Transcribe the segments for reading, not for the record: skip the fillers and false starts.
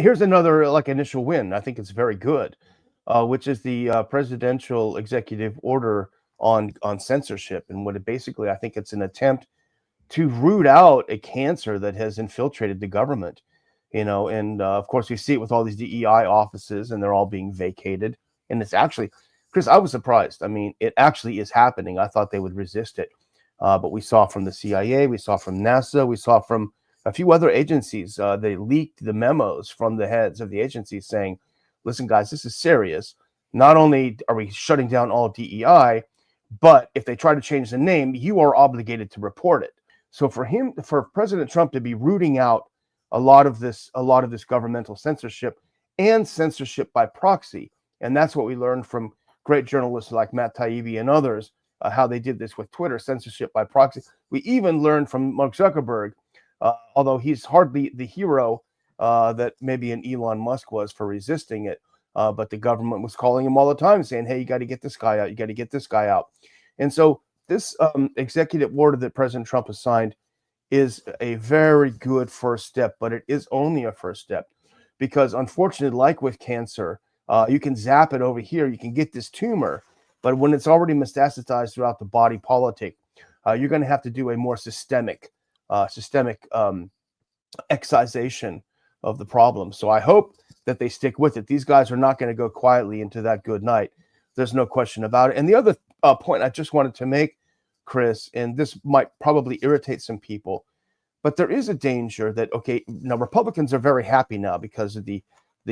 Here's another like initial win. I think it's very good, which is the presidential executive order on censorship, and what it basically, I think it's an attempt to root out a cancer that has infiltrated the government. And of course we see it with all these DEI offices, and they're all being vacated. And it's actually, Chris, I was surprised. I mean, it actually is happening. I thought they would resist it, but we saw from the CIA, we saw from NASA, we saw from a few other agencies. They leaked the memos from the heads of the agencies saying, listen guys, this is serious. Not only are we shutting down all DEI, but if they try to change the name, you are obligated to report it. So for President Trump to be rooting out a lot of this governmental censorship and censorship by proxy, and that's what we learned from great journalists like Matt Taibbi and others, how they did this with Twitter, censorship by proxy. We even learned from Mark Zuckerberg, although he's hardly the hero that maybe an Elon Musk was for resisting it, but the government was calling him all the time, saying, "Hey, you got to get this guy out. You got to get this guy out." And so this executive order that President Trump has signed is a very good first step, but it is only a first step because, unfortunately, like with cancer, you can zap it over here, you can get this tumor, but when it's already metastasized throughout the body politic, you're going to have to do a more systemic excisation of the problem. So I hope that they stick with it. These guys are not going to go quietly into that good night. There's no question about it. And the other point I just wanted to make, Chris, and this might probably irritate some people, but there is a danger that, okay, now Republicans are very happy now because of the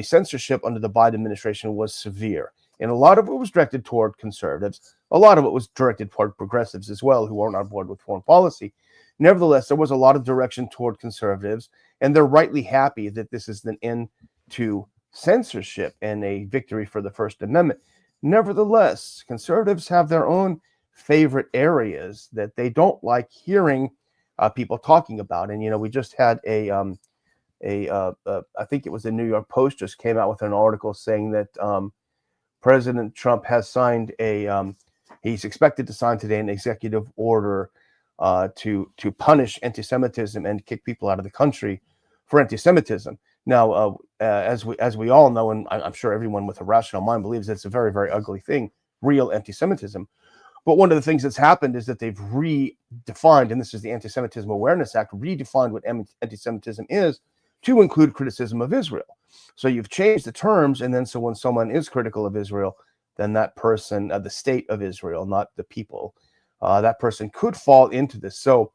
censorship under the Biden administration was severe. And a lot of it was directed toward conservatives. A lot of it was directed toward progressives as well, who weren't on board with foreign policy. Nevertheless, there was a lot of direction toward conservatives, and they're rightly happy that this is an end to censorship and a victory for the First Amendment. Nevertheless, conservatives have their own favorite areas that they don't like hearing people talking about. And we just had I think it was the New York Post just came out with an article saying that President Trump has signed he's expected to sign today an executive order to punish anti-Semitism and kick people out of the country for anti-Semitism. Now, as we all know, and I'm sure everyone with a rational mind believes it's a very, very ugly thing, real anti-Semitism. But one of the things that's happened is that they've redefined, and this is the Anti-Semitism Awareness Act, redefined what anti-Semitism is to include criticism of Israel. So you've changed the terms, and then so when someone is critical of Israel, then that person, the state of Israel, not the people, that person could fall into this. So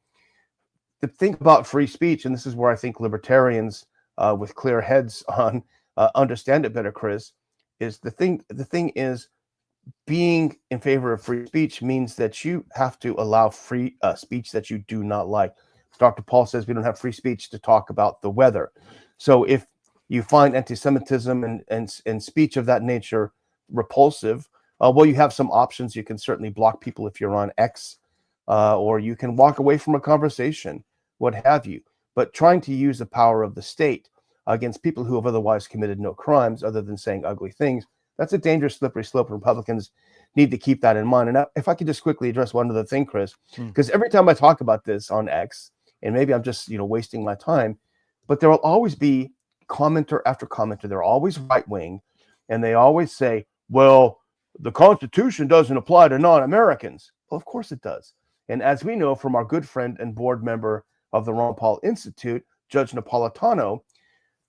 to think about free speech, and this is where I think libertarians with clear heads on understand it better, Chris, is the thing is, being in favor of free speech means that you have to allow free speech that you do not like. Dr. Paul says we don't have free speech to talk about the weather. So if you find anti-Semitism and speech of that nature repulsive, well, you have some options. You can certainly block people if you're on X, or you can walk away from a conversation, what have you. But trying to use the power of the state against people who have otherwise committed no crimes other than saying ugly things, that's a dangerous, slippery slope. Republicans need to keep that in mind. And if I could just quickly address one other thing, Chris, because every time I talk about this on X, and maybe I'm just wasting my time, but there will always be commenter after commenter. They're always right wing, and they always say, "Well, the Constitution doesn't apply to non-Americans." Well, of course it does. And as we know from our good friend and board member of the Ron Paul Institute, Judge Napolitano,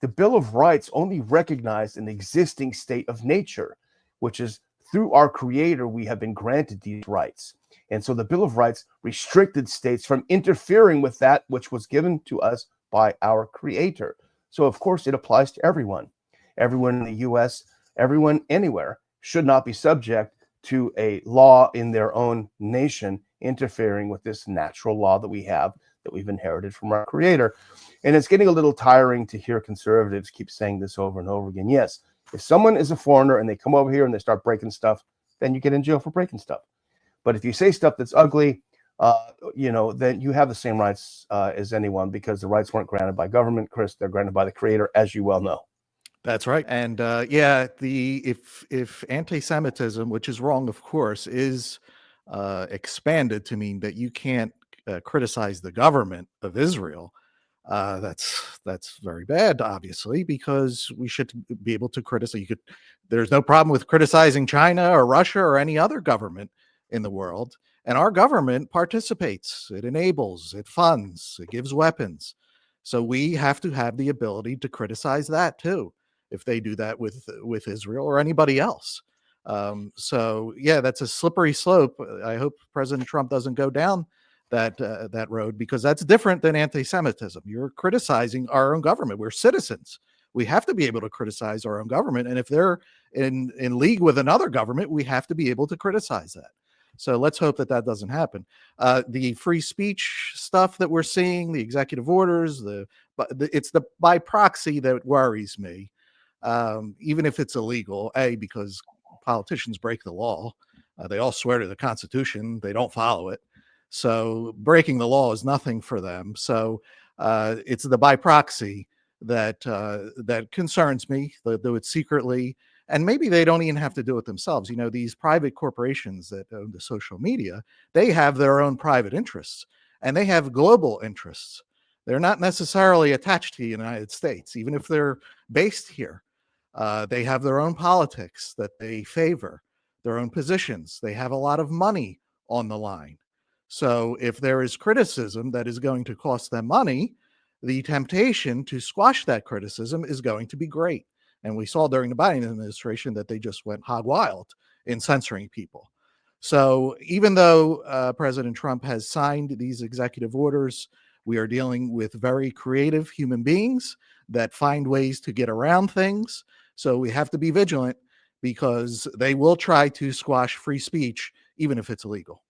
the Bill of Rights only recognized an existing state of nature, which is through our Creator, we have been granted these rights. And so the Bill of Rights restricted states from interfering with that which was given to us by our Creator. So, of course, it applies to everyone. Everyone in the U.S., everyone anywhere should not be subject to a law in their own nation interfering with this natural law that we've inherited from our Creator. And it's getting a little tiring to hear conservatives keep saying this over and over again. Yes, if someone is a foreigner and they come over here and they start breaking stuff, then you get in jail for breaking stuff. But if you say stuff that's ugly, then you have the same rights as anyone, because the rights weren't granted by government, Chris. They're granted by the Creator, as you well know. That's right. And if anti-Semitism, which is wrong, of course, is expanded to mean that you can't criticize the government of Israel, That's very bad, obviously, because we should be able to criticize. There's no problem with criticizing China or Russia or any other government in the world, and our government participates. It enables, it funds, it gives weapons. So we have to have the ability to criticize that too, if they do that with Israel or anybody else. So yeah, that's a slippery slope. I hope President Trump doesn't go down that road, because that's different than anti-Semitism. You're criticizing our own government. We're citizens. We have to be able to criticize our own government, and if they're in league with another government, we have to be able to criticize that. So let's hope that doesn't happen. The free speech stuff that we're seeing, the executive orders, it's the by proxy that worries me. Even if it's illegal, because politicians break the law. They all swear to the Constitution. They don't follow it. So breaking the law is nothing for them. So it's the by proxy that concerns me. They'll do it secretly, and maybe they don't even have to do it themselves. These private corporations that own the social media, they have their own private interests, and they have global interests. They're not necessarily attached to the United States, even if they're based here. They have their own politics that they favor, their own positions. They have a lot of money on the line. So if there is criticism that is going to cost them money, the temptation to squash that criticism is going to be great. And we saw during the Biden administration that they just went hog wild in censoring people. So even though President Trump has signed these executive orders, we are dealing with very creative human beings that find ways to get around things. So we have to be vigilant, because they will try to squash free speech, even if it's illegal.